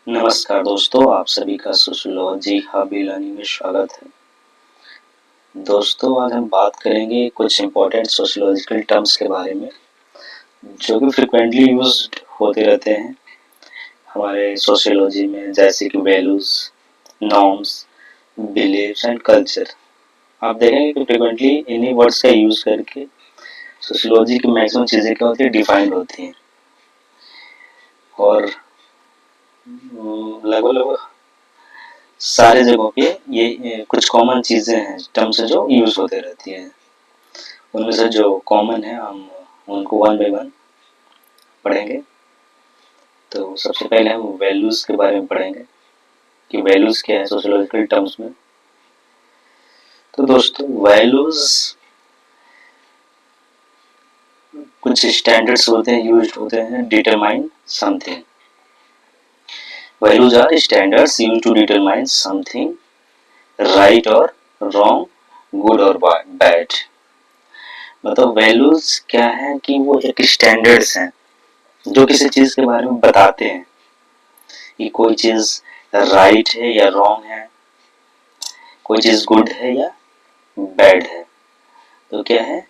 नमस्कार दोस्तों, आप सभी का सोशियोलॉजी हॉबी लर्निंग में स्वागत है। दोस्तों, आज हम बात करेंगे कुछ इम्पोर्टेंट सोशियोलॉजिकल टर्म्स के बारे में जो कि फ्रिक्वेंटली यूज्ड होते रहते हैं हमारे सोशियोलॉजी में, जैसे कि values, norms, beliefs and culture. आप देखेंगे कि फ्रिक्वेंटली इन्हीं वर्ड्स का यूज करके सोशियोलॉजी की मैक्सिमम चीज़ें क्या होती है, डिफाइंड होती हैं और लगभग सारे जगहों पे ये कुछ कॉमन चीज़ें हैं, टर्म्स जो यूज होते रहती हैं। उनमें से जो कॉमन है हम उनको वन बाय वन पढ़ेंगे। तो सबसे पहले हम वैल्यूज के बारे में पढ़ेंगे कि वैल्यूज क्या है सोशियोलॉजिकल टर्म्स में। तो दोस्तों, वैल्यूज कुछ स्टैंडर्ड्स होते हैं, यूज्ड होते हैं determine something. Values are standards used to determine something right और रॉन्ग, गुड और बैड। मतलब वैल्यूज क्या है कि वो एक स्टैंडर्ड्स हैं जो किसी चीज के बारे में बताते हैं कि कोई चीज राइट है या रॉन्ग है, कोई चीज गुड है या बैड है। तो क्या है,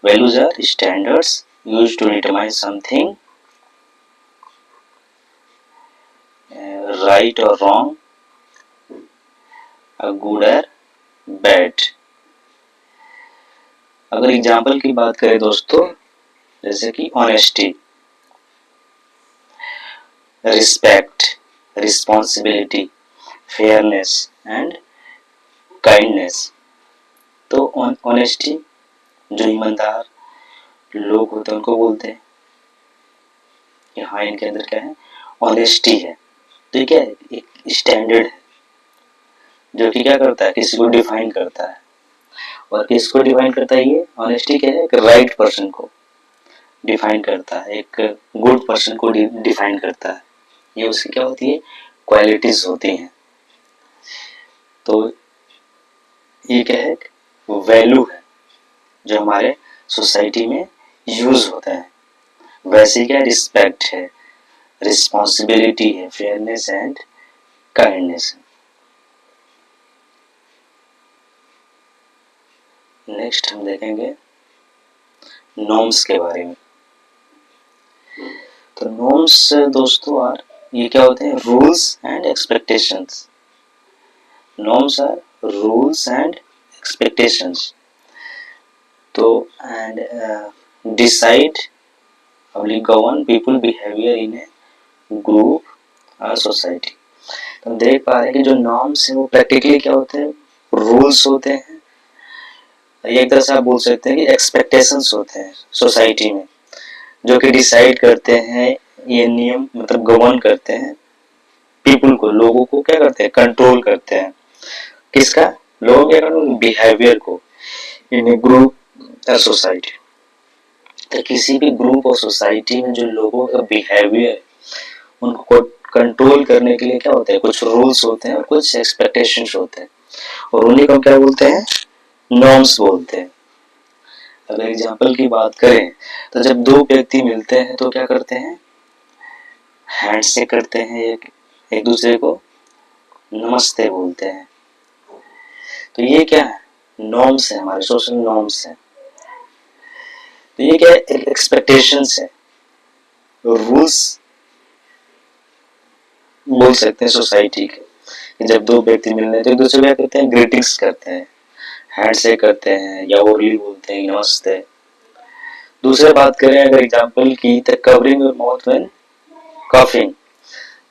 values are standards used to determine something right और रॉन्ग, गुड और बैड। अगर एग्जाम्पल की बात करें दोस्तों, जैसे कि honesty, respect, responsibility, fairness and kindness. तो ऑनेस्टी, जो ईमानदार लोग होते हैं उनको बोलते हैं कि हाँ, इनके अंदर क्या है, ऑनेस्टी है। तो ये क्या है, एक स्टैंडर्ड है जो कि क्या करता है, किसी को डिफाइन करता है। और किसको डिफाइन करता है, ये ऑनेस्टी क्या है, एक राइट पर्सन को डिफाइन करता है, एक गुड पर्सन को डिफाइन करता है। ये उसकी क्या होती है, क्वालिटीज होती हैं। तो ये क्या है, वैल्यू है जो हमारे सोसाइटी में यूज होता है। वैसे क्या, रिस्पेक्ट है, रिस्पॉन्सिबिलिटी है, फेयरनेस एंड काइंडनेस है। नेक्स्ट हम देखेंगे नॉर्म्स के बारे में। तो नॉर्म्स दोस्तों ये क्या होते हैं, rules and expectations. Norms are rules and expectations. तो and decide govern people behaviour in a group और सोसाइटी। तो हम देख पा रहे हैं कि जो नॉर्म्स हैं वो प्रैक्टिकली क्या होते हैं, रूल्स होते हैं। एक तरह से आप बोल सकते हैं कि एक्सपेक्टेशंस होते हैं सोसाइटी में, जो कि डिसाइड करते हैं, ये नियम मतलब गवर्न करते हैं पीपल को, लोगों को क्या करते हैं, कंट्रोल करते हैं। किसका, लोगों के बिहेवियर को इन ए ग्रुप और सोसाइटी। तो किसी भी ग्रुप और सोसाइटी में जो लोगों का बिहेवियर, उनको कंट्रोल करने के लिए क्या होते हैं, कुछ रूल्स होते हैं और कुछ एक्सपेक्टेशंस होते हैं, और उन्हीं को क्या बोलते हैं, नॉर्म्स बोलते हैं। अगर एग्जाम्पल की बात करें तो जब दो व्यक्ति मिलते हैं तो क्या करते हैं, हैंडशेक करते हैं, एक दूसरे को नमस्ते बोलते हैं। तो ये क्या है, नॉर्म्स है, हमारे सोशल नॉर्म्स है। तो ये क्या है, एक एक्सपेक्टेशंस है, रूल्स बोल सकते हैं सोसाइटी के। कि जब दो व्यक्ति मिलते हैं तो एक दूसरे को क्या करते हैं, ग्रीटिंग्स करते हैं, हैंडशेक करते हैं या ओरली बोलते हैं, नमस्ते। दूसरी बात करें अगर एग्जाम्पल की, तो covering your mouth when coughing.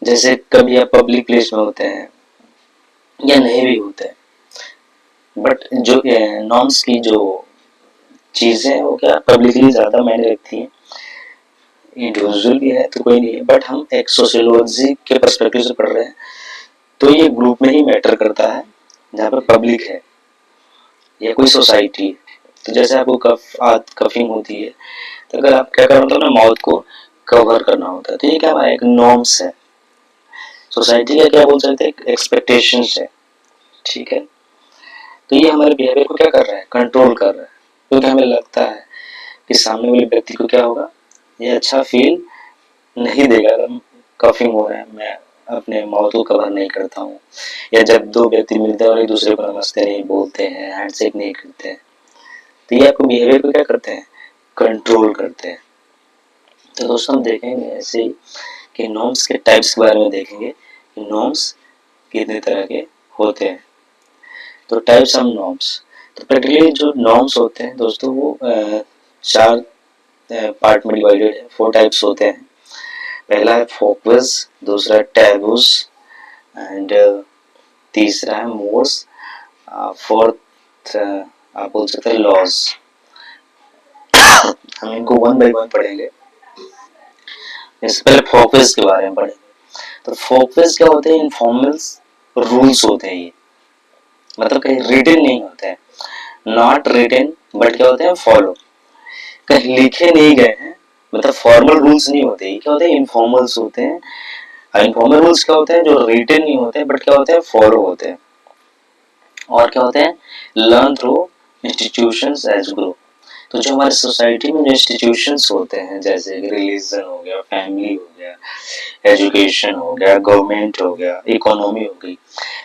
जैसे कभी आप पब्लिक प्लेस में होते हैं या नहीं भी होते हैं, बट जो नॉर्म्स की जो चीजें हैं वो क्या पब्लिकली ज्यादा मायने रखती हैं। इंडिविजुअल भी है तो कोई नहीं है, बट हम एक सोशियोलॉजी के पर्सपेक्टिव से पढ़ रहे हैं, तो ये ग्रुप में ही मैटर करता है जहाँ पर पब्लिक है या कोई सोसाइटी है। तो जैसे आपको कफिंग होती है, तो अगर आप क्या करना होता है ना, माउथ को कवर करना होता है। तो ये क्या हमारा एक नॉर्म्स है, सोसाइटी का क्या बोल सकते हैं, एक्सपेक्टेशंस है। ठीक है, तो ये हमारे बिहेवियर को क्या कर रहा है, कंट्रोल कर रहा है। क्योंकि हमें लगता है कि सामने वाले व्यक्ति को क्या होगा, ये अच्छा फील नहीं देगा अगर कफिंग हो रहा है, मैं अपने माउथ को कवर नहीं करता हूँ, या जब दो व्यक्ति मिलते हैं और एक दूसरे को नमस्ते नहीं बोलते हैं, हैंडशेक नहीं करते हैं, तो ये आपको बिहेवियर को क्या करते हैं, कंट्रोल करते हैं। तो दोस्तों हम देखेंगे ऐसे ही कि नॉर्म्स के टाइप्स के बारे में देखेंगे कि नॉर्म्स कितने तरह के होते हैं। तो टाइप्स ऑफ नॉर्म्स, तो प्रैक्टिकली जो नॉर्म्स होते हैं दोस्तों वो चार पार्ट में डिवाइडेड है, 4 टाइप्स होते हैं। पहला है फोकस, दूसरा है टैबूज एंड तीसरा है मोर्स, फोर्थ आप बोल सकते हैं लॉज। हम इनको वन बाय वन पढ़ेंगे। इससे पहले फोकस के बारे में पढ़ेंगे। तो फोकस क्या होते हैं, इनफॉर्मल रूल्स होते हैं, ये मतलब कहीं रिटन नहीं होते हैं, नॉट रिटन बट क्या होते हैं फॉलो, कहीं लिखे नहीं गए हैं, मतलब फॉर्मल रूल्स नहीं होते, ये क्या होते हैं इनफॉर्मल्स होते हैं। इनफॉर्मल रूल्स क्या होते हैं, जो रिटन नहीं होते बट क्या होते हैं फॉलो होते हैं, और क्या होते हैं learn through institutions as grow. तो जो हमारे सोसाइटी में जो इंस्टीट्यूशंस होते हैं, जैसे रिलीजन हो गया, फैमिली हो गया, एजुकेशन हो गया, गवर्नमेंट हो गया, इकोनॉमी हो गई,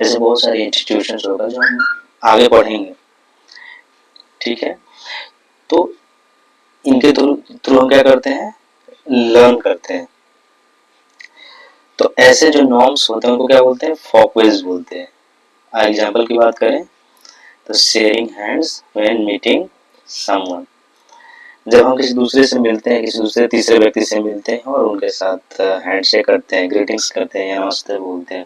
ऐसे बहुत सारे इंस्टीट्यूशंस होगा जो हम आगे पढ़ेंगे, ठीक है। तो इनके थ्रू थ्रू हम क्या करते हैं, लर्न करते हैं। तो ऐसे जो नॉर्म्स होते हैं उनको क्या बोलते हैं, फोकवेज बोलते हैं। एग्जाम्पल की बात करें तो sharing hands when meeting someone, जब हम किसी दूसरे से मिलते हैं, किसी दूसरे तीसरे व्यक्ति से मिलते हैं और उनके साथ हैंडशेक करते हैं, ग्रीटिंग्स करते हैं या नमस्ते बोलते हैं,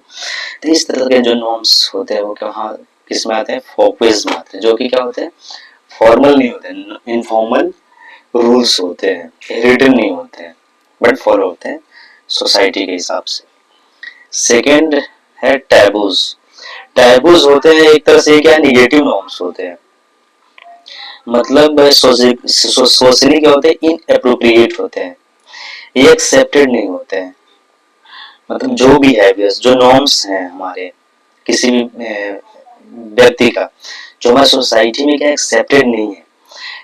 तो इस तरह के जो नॉर्म्स होते हैं वो क्या किस में आते हैं, फोकवेज में आते हैं, जो कि क्या होते हैं फॉर्मल नहीं होते हैं, इनफॉर्मल रूल्स होते हैं, रिटन नहीं होते हैं बट फॉलो होते हैं सोसाइटी के हिसाब से। सेकेंड है टैबूज। टैबूज होते हैं एक तरह से क्या निगेटिव नॉर्म्स होते हैं, मतलब सोशली क्या होते हैं इनएप्रोप्रिएट होते हैं, ये एक्सेप्टेड नहीं होते हैं। मतलब जो बिहेवियर्स जो नॉर्म्स हैं हमारे किसी भी व्यक्ति का, जो हमारी सोसाइटी में क्या एक्सेप्टेड नहीं है,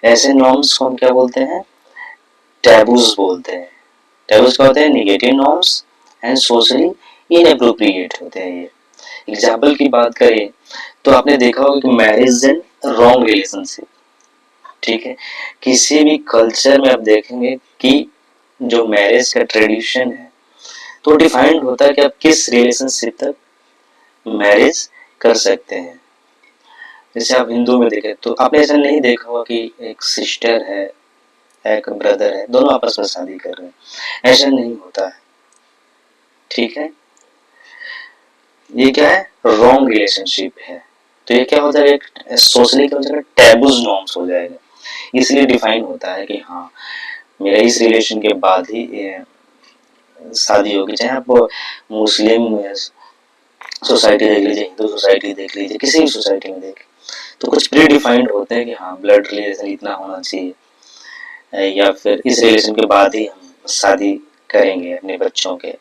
ऐसे नॉर्म्स को हम क्या बोलते हैं, टैबूज बोलते हैं। टैबूज क्या होते हैं, negative norms and socially inappropriate होते हैं ये। एग्जाम्पल की बात करें तो आपने देखा होगा कि मैरिज एंड रॉन्ग रिलेशनशिप, ठीक है। किसी भी कल्चर में आप देखेंगे कि जो मैरिज का ट्रेडिशन है तो डिफाइंड होता है कि आप किस रिलेशनशिप तक मैरिज कर सकते हैं। जैसे आप हिंदू में देखें तो आपने ऐसा नहीं देखा होगा कि एक सिस्टर है एक ब्रदर है दोनों आपस में शादी कर रहे हैं, ऐसा नहीं होता है, ठीक है। ये क्या है, रॉन्ग रिलेशनशिप है। तो ये क्या हो जाएगा, एक सोशली क्या हो जाएगा, टैबूज नॉर्म्स हो जाएगा, इसलिए डिफाइन होता है कि हाँ मेरा इस रिलेशन के बाद ही शादी होगी, चाहे आप मुस्लिम सोसाइटी देख लीजिए, हिंदू सोसाइटी देख लीजिए, किसी भी सोसाइटी में देख, तो कुछ प्री डिफाइंड होते हैं कि हाँ ब्लड रिलेशन इतना होना चाहिए, या फिर इस रिलेशन के बाद ही हम शादी करेंगे अपने बच्चों के,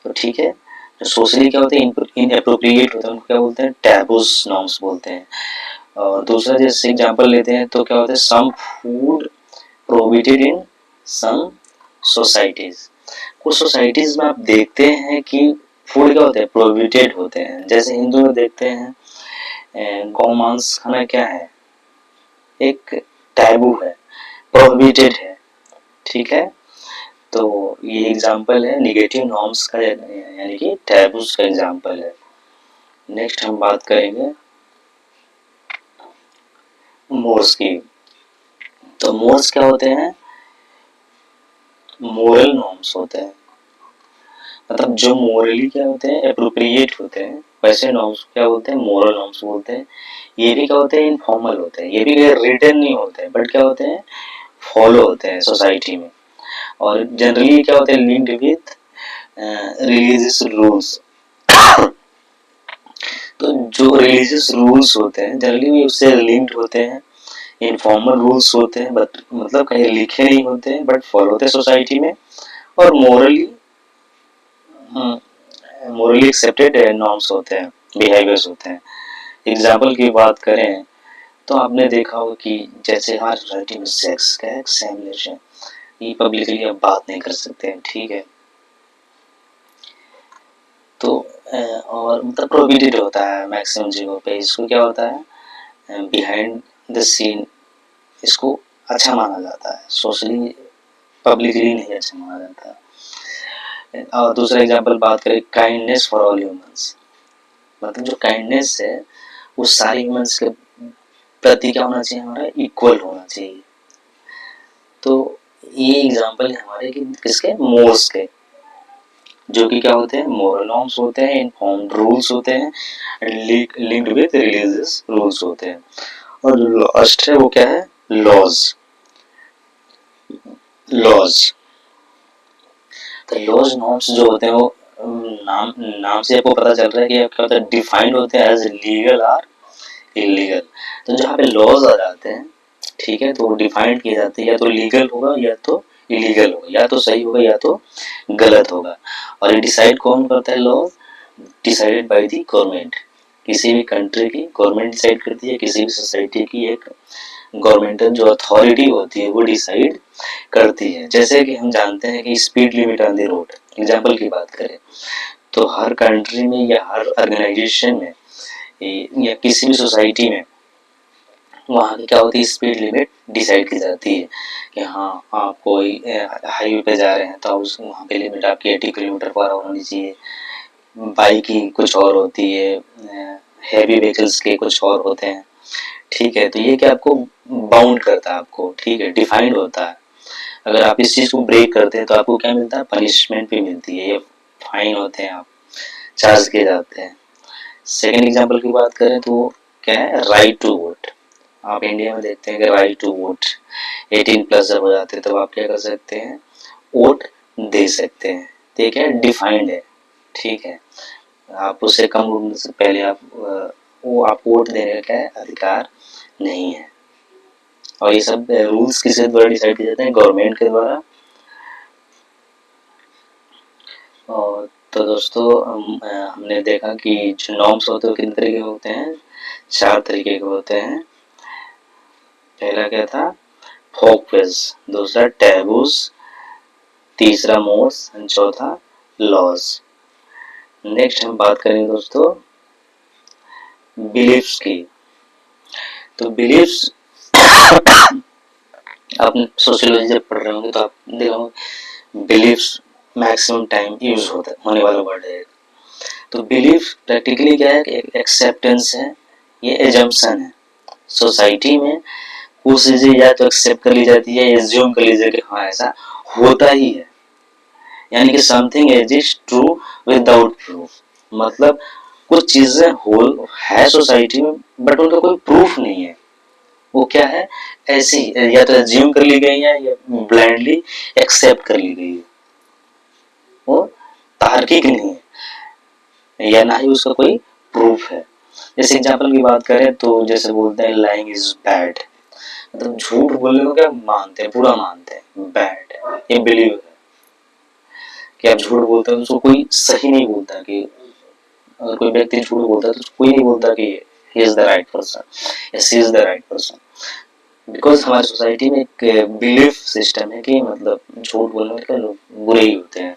तो ठीक है। जो सोशली क्या होते हैं इनएप्रोप्रिएट होते हैं उनको क्या बोलते हैं, टैबूज नॉर्म्स बोलते हैं। और दूसरा जैसे एग्जांपल लेते हैं तो क्या होता है, some food prohibited in some societies. कुछ सोसाइटीज में आप देखते हैं कि फूड क्या होते हैं, प्रोहिबिटेड होते हैं। जैसे हिंदू में देखते हैं गौ मांस खाना क्या है, एक टैबू है, प्रोहिबिटेड है, ठीक है। तो ये एग्जांपल है निगेटिव नॉर्म्स का, यानी कि टैबूज का एग्जांपल है। नेक्स्ट हम बात करेंगे मोर्स की। तो मोर्स क्या होते हैं, मोरल नॉर्म्स होते हैं, मतलब जो मोरली क्या होते हैं अप्रोप्रिएट होते हैं, वैसे नॉर्म्स क्या बोलते हैं, मोरल नॉर्म्स बोलते हैं। ये भी क्या होते हैं, इनफॉर्मल होते हैं, ये भी रिटन नहीं होते हैं बट क्या होते हैं, फॉलो होते हैं सोसाइटी में, और जनरली क्या होते हैं, लिंक्ड विथ रिलीजियस रूल्स। तो जो रिलीजियस रूल्स होते हैं जनरली उससे लिंक्ड होते हैं, इनफॉर्मल रूल्स होते हैं बट मतलब कहीं लिखे नहीं होते हैं बट फॉलो होते हैं सोसाइटी में, और मोरली एक्सेप्टेड नॉर्म्स होते हैं, बिहेवियर्स होते हैं। एग्जाम्पल की बात करें तो आपने देखा होगा कि जैसे हमारी सोसाइटी में सेक्स का एग्जामिनेशन, ये पब्लिकली आप बात नहीं कर सकते हैं, ठीक है। और मतलब प्रोहिबिटेड होता है मैक्सिमम जगहों पे। इसको क्या होता है, बिहाइंड द सीन इसको अच्छा माना जाता है, सोशली पब्लिकली नहीं अच्छा माना जाता है। और दूसरा एग्जांपल बात करें, काइंडनेस फॉर ऑल ह्यूमंस, मतलब जो काइंडनेस है वो सारे ह्यूमंस के प्रति क्या होना चाहिए, हमारा इक्वल होना चाहिए। तो ये एग्जांपल है हमारे कि किसके, मोर्स के, जो कि क्या होते हैं, मोरल नॉर्म्स होते हैं, इनफॉर्म्ड रूल्स होते हैं, लिंक्ड विद रिलीजियस रूल्स होते हैं। और जो लास्ट है वो क्या है, लॉज। लॉज तो लॉज नॉर्म्स जो होते हैं वो नाम से आपको पता चल रहा है कि क्या होता है, डिफाइंड होते हैं एज लीगल और इलीगल। तो जहाँ पे लॉज आ जाते हैं, ठीक है, तो वो डिफाइंड किए जाते हैं, या तो लीगल होगा या तो इलीगल होगा, या तो सही होगा या तो गलत होगा। और ये डिसाइड कौन करता है, laws decided by the government. किसी भी कंट्री की गवर्नमेंट डिसाइड करती है, किसी भी सोसाइटी की एक गवर्नमेंटल जो अथॉरिटी होती है वो डिसाइड करती है। जैसे कि हम जानते हैं कि speed limit on the road, example की बात करें तो हर कंट्री में या हर ऑर्गेनाइजेशन में या किसी भी सोसाइटी में वहाँ की क्या होती है, स्पीड लिमिट डिसाइड की जाती है कि हाँ आप कोई हाईवे पे जा रहे हैं तो उस वहाँ पे लिमिट आपकी 80 किलोमीटर पर आवर होनी चाहिए। बाइक की कुछ और होती है, हैवी व्हीकल्स के कुछ और होते हैं, ठीक है। तो ये क्या आपको बाउंड करता है, आपको, ठीक है, डिफाइंड होता है। अगर आप इस चीज़ को ब्रेक करते हैं तो आपको क्या मिलता है, पनिशमेंट भी मिलती है, ये फाइन होते हैं, आप चार्ज किए जाते हैं। सेकेंड एग्जाम्पल की बात करें तो क्या है, राइट टू वोट। आप इंडिया में देखते हैं कि राइट टू वोट 18+ जब हो जाते हैं तब आप क्या कर सकते हैं, वोट दे सकते हैं। तो ये क्या डिफाइंड है, ठीक है। आप उससे कम उम्र से पहले आप वोट देने का क्या है, अधिकार नहीं है। और ये सब रूल्स किसके द्वारा डिसाइड किए जाते हैं, गवर्नमेंट के द्वारा। और तो दोस्तों हमने देखा कि जो नॉर्म्स होते हैं कितने तरीके के होते हैं, 4 तरीके के होते हैं। पहला क्या था, फोकस, दूसरा टैबूज, तीसरा मोड्स, चौथा लॉज। नेक्स्ट हम बात करेंगे दोस्तों बिलीफ्स की। तो बिलीफ्स आप सोशियोलॉजी जब पढ़ रहे होंगे तो आप देखोगे बिलीफ्स मैक्सिमम टाइम यूज होने वाला वर्ड है। तो बिलीफ प्रैक्टिकली क्या है, एक एक्सेप्टेंस है, ये एजम्पशन है। सोसाइटी में कुछ चीजें या तो एक्सेप्ट कर ली जाती है, एज्यूम कर लीजिए कि हाँ ऐसा होता ही है, यानी कि something exist true without proof. मतलब कुछ चीजें हो है सोसाइटी में बट उनका कोई प्रूफ नहीं है, वो क्या है, ऐसी या तो एज्यूम कर ली गई है या ब्लाइंडली एक्सेप्ट कर ली गई है, वो तार्किक नहीं है या ना ही उसका कोई प्रूफ है। जैसे एग्जांपल की बात करें तो जैसे बोलते हैं लाइंग इज बैड, मतलब झूठ बोलने को क्या मानते हैं, बुरा मानते हैं, बैड, ये बिलीव है कि आप झूठ बोलते हैं तो उसको कोई सही नहीं बोलता। कि अगर कोई व्यक्ति झूठ बोलता है तो कोई नहीं बोलता कि he is the right person या she is the right person, because हमारी सोसाइटी में एक बिलीफ सिस्टम है कि मतलब झूठ बोलने के लोग बुरे ही होते हैं।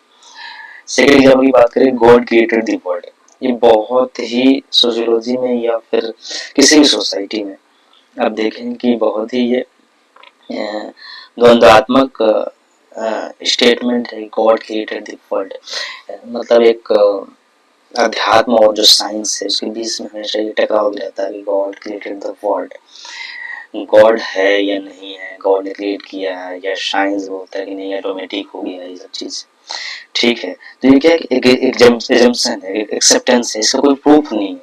सेकेंड एग्जाम्पल की बात करें, गॉड क्रिएटेड द वर्ल्ड। ये बहुत ही सोशियोलॉजी में या फिर किसी भी सोसाइटी में आप देखें कि बहुत ही ये द्वंद्वात्मक स्टेटमेंट है, गॉड क्रिएटेड द वर्ल्ड। मतलब एक अध्यात्म और जो साइंस है उसके बीच में हमेशा ये टकराव रहता है कि God created the world, God है या नहीं है, गॉड ने क्रिएट किया है, या साइंस बोलता है कि नहीं ऑटोमेटिक हो गया, ये सब चीज, ठीक है। तो ये क्या है, एक एजम्पशन है, एक एक्सेप्टेंस है, इसका कोई प्रूफ नहीं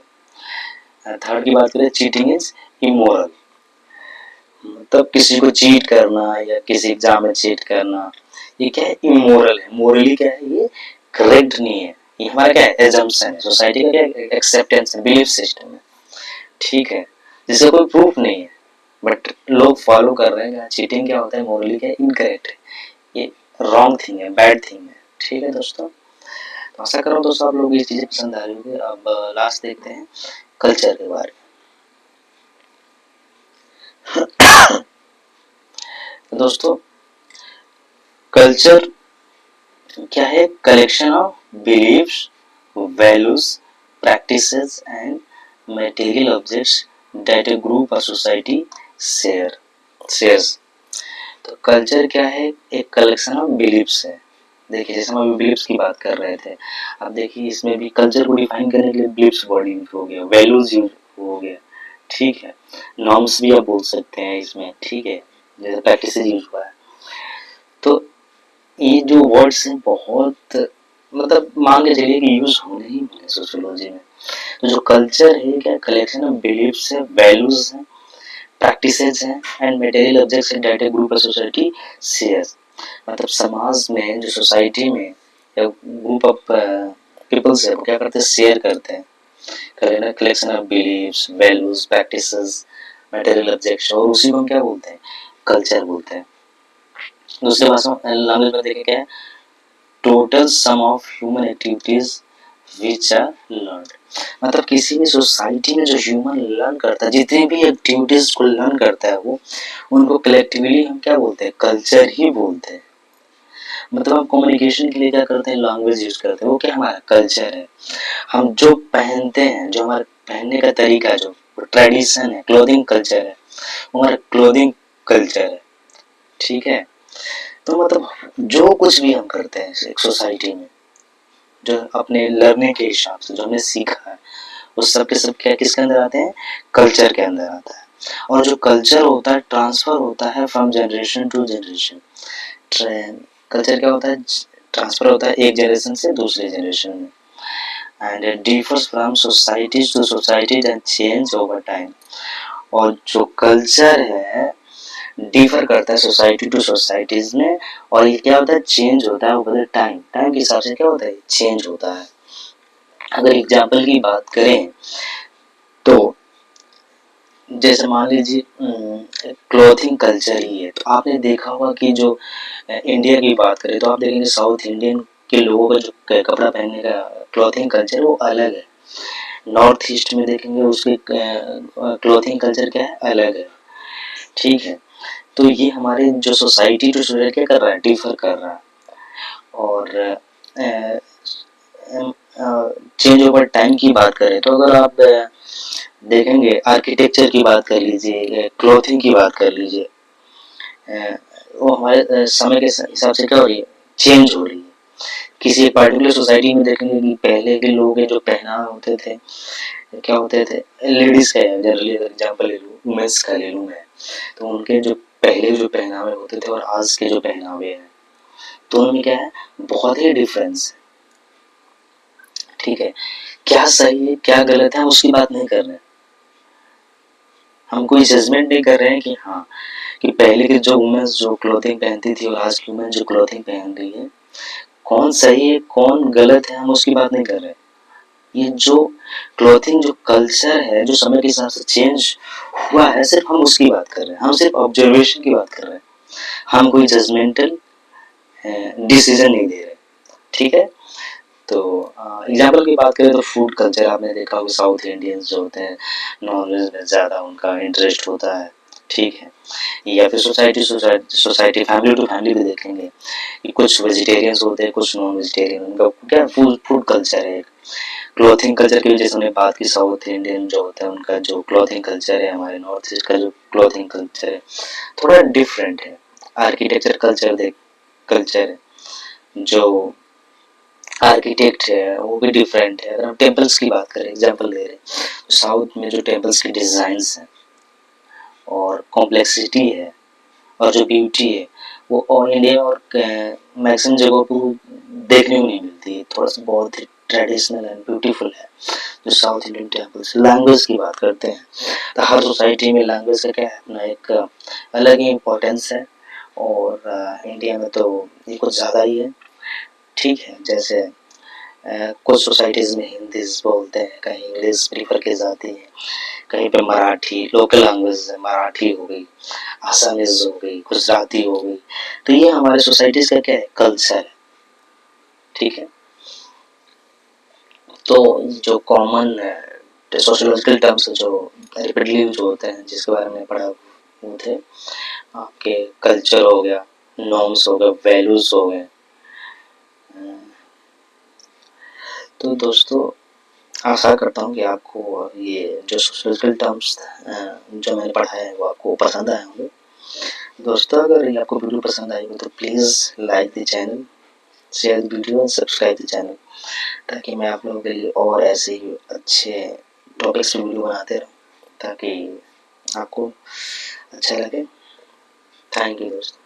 है। थर्ड की बात करें, चीटिंग इज इमोरल, मतलब किसी को चीट करना या किसी एग्जाम में चीट करना, ये क्या है, इमोरल है। मोरली क्या है, ये करेक्ट नहीं है। ये हमारा क्या है, एजम्पशन है, सोसाइटी का क्या एक्सेप्टेंस है, बिलीफ सिस्टम है, ठीक है, जिसका कोई प्रूफ नहीं है बट लोग फॉलो कर रहे हैं। चीटिंग क्या होता है, मोरली क्या है, इनकरेक्ट है, ये रॉन्ग थिंग है, बैड थिंग है, ठीक है दोस्तों। तो आशा कर रहा हूँ दोस्तों आप लोग ये चीजें पसंद आ रही होंगी। अब लास्ट देखते हैं कल्चर के बारे में। तो दोस्तों कल्चर क्या है, collection of beliefs, values practices and material objects that a group or society shares। तो कल्चर क्या है? एक कलेक्शन ऑफ बिलीफ्स है। देखिए जैसे हम अभी बिलीफ्स की बात कर रहे थे, अब देखिए इसमें भी कल्चर को डिफाइन करने के लिए बिलीफ्स वर्ड यूज हो गया, वैल्यूज यूज हो गया, ठीक है, नॉर्म्स भी आप बोल सकते हैं इसमें, ठीक है, जैसे प्रैक्टिसेस यूज हुआ है। तो ये जो वर्ड्स हैं बहुत मतलब मान के चलिए कि यूज होने ही होने सोशियोलॉजी में। तो जो कल्चर है क्या कलेक्शन ऑफ बिलीफ्स है, वैल्यूज है, प्रैक्टिसेस हैं एंड मटेरियल ऑब्जेक्ट्स हैं that A group of society shares. मतलब समाज में जो सोसाइटी में या ग्रुप ऑफ पीपल्स है वो क्या करते हैं? शेयर करते हैं। Collection of beliefs, values, practices, material objects, और उसी को हम क्या बोलते हैं? कल्चर बोलते हैं। दूसरी भाषा में लैंग्वेज में देखें क्या है? Total sum of human activities which are learn. मतलब किसी भी सोसाइटी में जो ह्यूमन लर्न करता है, जितनी भी एक्टिविटीज को लर्न करता है वो, उनको कलेक्टिवली हम क्या बोलते हैं? कल्चर ही बोलते हैं। मतलब हम कम्युनिकेशन के लिए क्या करते हैं? लैंग्वेज यूज करते हैं, वो क्या हमारा कल्चर है। हम जो पहनते हैं, जो हमारा पहनने का तरीका, जो ट्रेडिशन है, क्लोथिंग कल्चर है, वो हमारा क्लोथिंग कल्चर है, ठीक है। तो मतलब जो कुछ भी हम करते हैं एक सोसाइटी में, जो अपने लर्निंग के हिसाब से जो हमने सीखा है, उस सब के सब क्या किसके अंदर आते हैं? कल्चर के अंदर आता है। और जो कल्चर होता है ट्रांसफर होता है from generation to generation. Culture क्या होता है? ट्रांसफर होता है एक जनरेशन से दूसरे जनरेशन में, and it differs from societies to societies and change over time. और जो कल्चर है डिफर करता है सोसाइटी टू सोसाइटीज में, और ये क्या होता है? चेंज होता है ओवर टाइम। टाइम के हिसाब से क्या होता है? चेंज होता है। अगर एग्जाम्पल की बात करें तो जैसे मान लीजिए क्लॉथिंग कल्चर ही है, तो आपने देखा होगा कि जो इंडिया की बात करें तो आप देखेंगे साउथ इंडियन के लोगों का जो कपड़ा पहनने का क्लॉथिंग कल्चर वो अलग है। नॉर्थ ईस्ट में देखेंगे उसके क्लॉथिंग कल्चर क्या है? अलग है, ठीक है। तो ये हमारे जो सोसाइटी टू सोसाइटी क्या कर रहा है? डिफर कर रहा है। और चेंज ओवर टाइम की बात करें तो अगर आप देखेंगे आर्किटेक्चर की बात कर लीजिए, क्लॉथिंग की बात कर लीजिए, वो हमारे समय के हिसाब से क्या हो रही है? चेंज हो रही है। किसी एक पार्टिकुलर सोसाइटी में देखेंगे कि पहले के लोग जो पहनावे होते थे क्या होते थे? लेडीज का जनरली अगर एग्जाम्पल ले लूँ, वुमेन्स का ले लूँ मैं, तो उनके जो पहले जो पहनावे होते थे और आज के जो पहनावे हैं दोनों में क्या है? बहुत ही डिफरेंस है, ठीक है। क्या सही है क्या गलत है हम उसकी बात नहीं कर रहे हैं, हम कोई जजमेंट नहीं कर रहे हैं कि हाँ कि पहले के जो वुमेन्स जो क्लोथिंग पहनती थी और आज की वुमेन जो क्लोथिंग पहन रही है कौन सही है कौन गलत है, हम उसकी बात नहीं कर रहे हैं। ये जो क्लोथिंग जो कल्चर है जो समय के हिसाब से चेंज हुआ है सिर्फ हम उसकी बात कर रहे हैं, हम सिर्फ ऑब्जर्वेशन की बात कर रहे हैं, हम कोई जजमेंटल डिसीजन नहीं दे रहे, ठीक है। तो एग्जाम्पल की बात करें तो फूड कल्चर आपने देखा होगा साउथ इंडियंस जो होते हैं नॉन वेज में ज़्यादा उनका इंटरेस्ट होता है, ठीक है। या फिर सोसाइटी फैमिली टू फैमिली भी देखेंगे कि कुछ वेजिटेरियंस होते हैं कुछ नॉन वेजिटेरियन, उनका क्या फूड कल्चर है। क्लॉथिंग कल्चर की जैसे हमने बात की साउथ इंडियन जो होता है उनका जो क्लॉथिंग कल्चर है, हमारे नॉर्थ ईस्ट का जो क्लॉथिंग कल्चर है थोड़ा डिफरेंट है। आर्किटेक्चर कल्चर है, जो आर्किटेक्ट है वो भी डिफरेंट है। अगर हम टेम्पल्स की बात करें एग्जाम्पल ले रहे हैं तो साउथ में जो टेम्पल्स की डिजाइंस हैं और कॉम्प्लेक्सिटी है और जो ब्यूटी है वो ऑल इंडिया और मैक्सिमम जगहों पर देखने को नहीं मिलती है, थोड़ा सा बहुत ही ट्रेडिशनल एंड ब्यूटीफुल है जो साउथ इंडियन टेम्पल्स। लैंग्वेज की बात करते हैं तो हर सोसाइटी में लैंग्वेज का क्या है अपना एक अलग ही इम्पोर्टेंस है, और इंडिया में तो ये कुछ ज़्यादा ही है, ठीक है। जैसे कुछ सोसाइटीज़ में हिंदी बोलते हैं, कहीं इंग्लिश प्रीफर की जाती है, कहीं पे मराठी लोकल लैंग्वेज है, मराठी हो गई, आसामीज हो गई, गुजराती हो गई। तो ये हमारे सोसाइटीज़ का क्या है? कल्चर है, ठीक है। तो जो कॉमन सोशियोलॉजिकल टर्म्स जो रिपीटली यूज होते हैं जिसके बारे में पढ़ा वो थे आपके कल्चर हो गया, नॉर्म्स हो गए, वैल्यूज हो गए। तो दोस्तों आशा करता हूँ कि आपको ये जो सोशियोलॉजिकल टर्म्स जो मैंने पढ़ाया है वो आपको पसंद आए होंगे। दोस्तों, अगर ये आपको वीडियो पसंद आई हो तो please like the channel, share the video and subscribe the channel, ताकि मैं आप लोगों के लिए और ऐसे ही अच्छे टॉपिक्स पे वीडियो बनाते रहूँ, ताकि आपको अच्छा लगे। थैंक यू दोस्तों।